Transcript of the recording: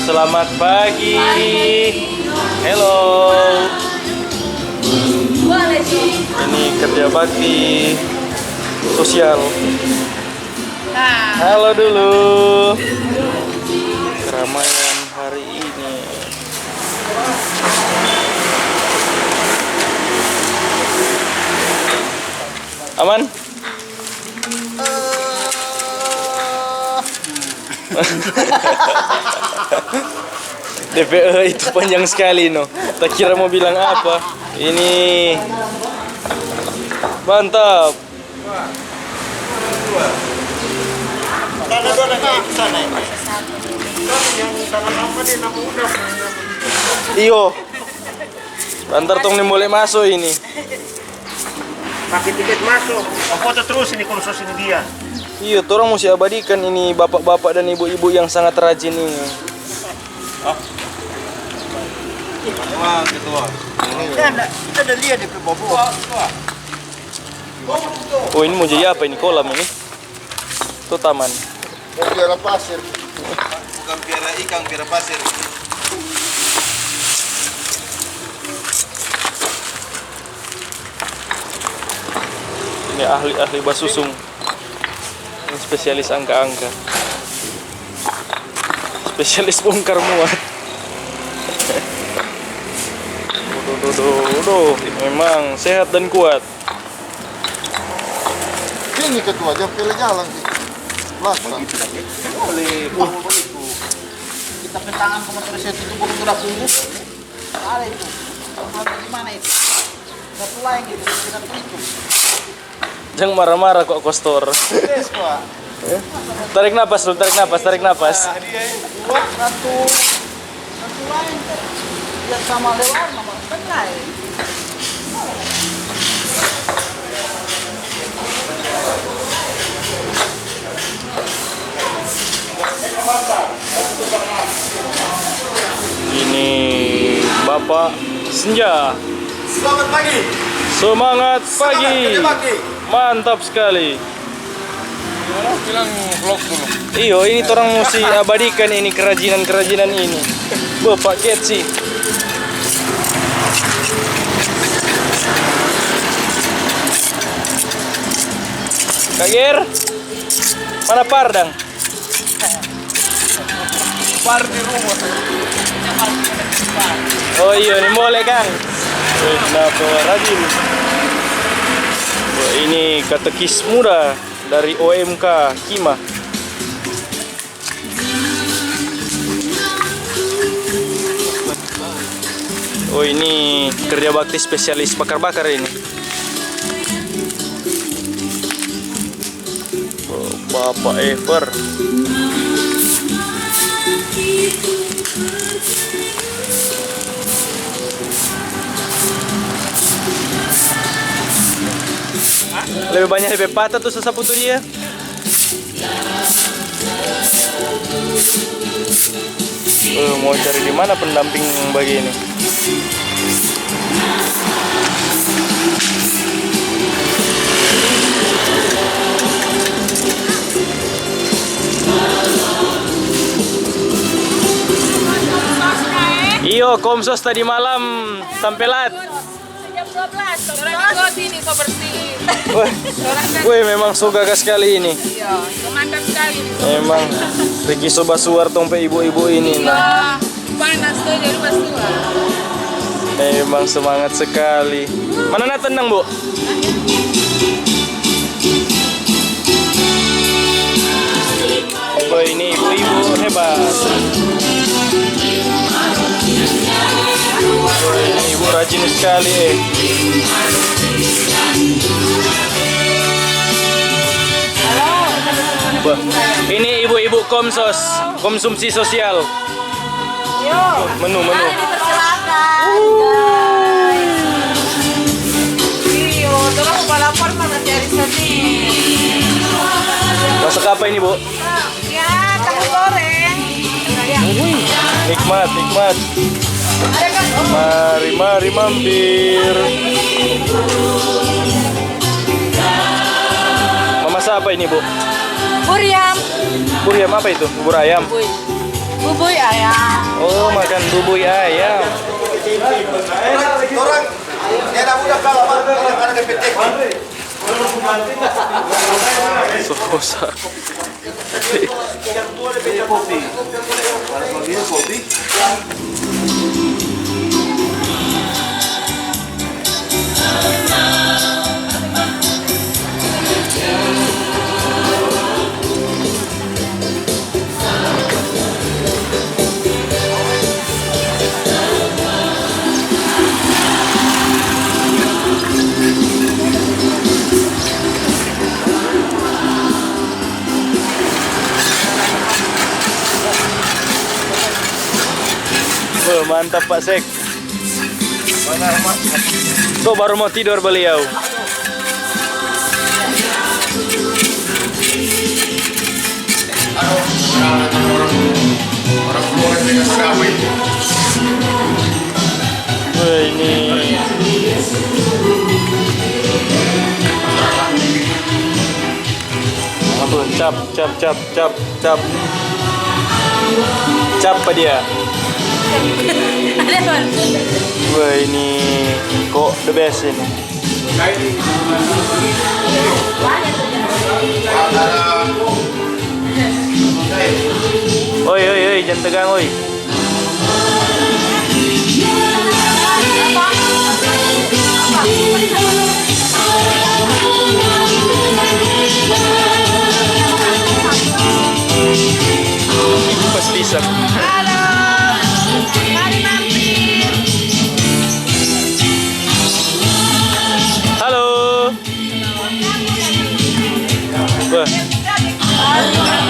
selamat pagi. Hello. Ini kerja bakti sosial. Halo dulu. Keramaian hari ini. Aman? DPE itu panjang sekali no. Tak kira mau bilang apa. Ini mantap. Iyo. Antar tong nih boleh masuk ini. Pakai tiket masuk. Foto terus ini kursus ini dia. Iya, orang mesti abadikan ini bapak-bapak dan ibu-ibu yang sangat rajin ini. Wah, ketua. Ada lihat di bawah. Oh, ini mau jadi apa ini? Kolam ini? Itu taman. Piara pasir. Bukan piara ikan, piara pasir. Ini ahli-ahli basusung. Ini spesialis angka-angka. Spesialis bongkar muat. Duh, memang sehat dan kuat. Ini ketua jam pilih jalan sih. Belakang. Boleh, Kita petangan ke motor set itu bukan udah punggung. Ada itu. Gimana itu? Udah pulang gitu, kita itu. Jangan marah-marah kok kostor. Yes, Pak. Tarik napas dulu, tarik napas. Satu lain. Dia sama lewat nomor benar. Ini Bapak Senja. Selamat pagi. Semangat pagi. Kerja bakti. Mantap sekali. Bilang vlog dulu. Iyo, ini orang mesti abadikan ini kerajinan ini. Bapak Ketsi. Kak Ger, mana Pardang? Par di rumah. Oh iya, ini boleh kan? Kenapa rajin? Wah, ini katekis muda dari OMK Kima. Oh, ini kerja bakti spesialis bakar-bakar ini. Oh, Bapak Ever. Lebih banyak lebih patah tuh sesapu tuh dia. Mau cari di mana pendamping bagi ini? Iyo, komsos tadi malam sampai lat. Jam 12, orang itu sini so bersih. Wih, memang suka sekali ini. Iya, mantap sekali. Memang Riki Soba Suar tompe ibu-ibu ini. Nah, Panas tuh jadi basuh. memang semangat sekali. Mana nak tenang, Bu? Oh, ini ibu-ibu hebat. Oh, ini ibu rajin sekali. Wah, ini ibu-ibu komsos, konsumsi sosial. Menu. Iyo, terus balapor mana cari sedih. Masak apa ini, Bu? Ya, tahu goreng. Nikmat. Mari mampir. Memasak apa ini, Bu? Buriam. Bubur ayam apa itu? Bubur ayam. Bubui ayam. Oh, makan bubui ayam. Orang, dia dah mudah kalau orang ada kepetek. Sosa. Mantap Pak Sek. Tuh baru mau tidur beliau. Orang keluar dengan siapa itu? Wah ini. Apa? Cap. Cap apa dia? Ada apa? Wah ini kok the best ini. Oi, jangan tegang oi. Pas pisang. Halo. Mari mampir. Halo. Wah. Halo.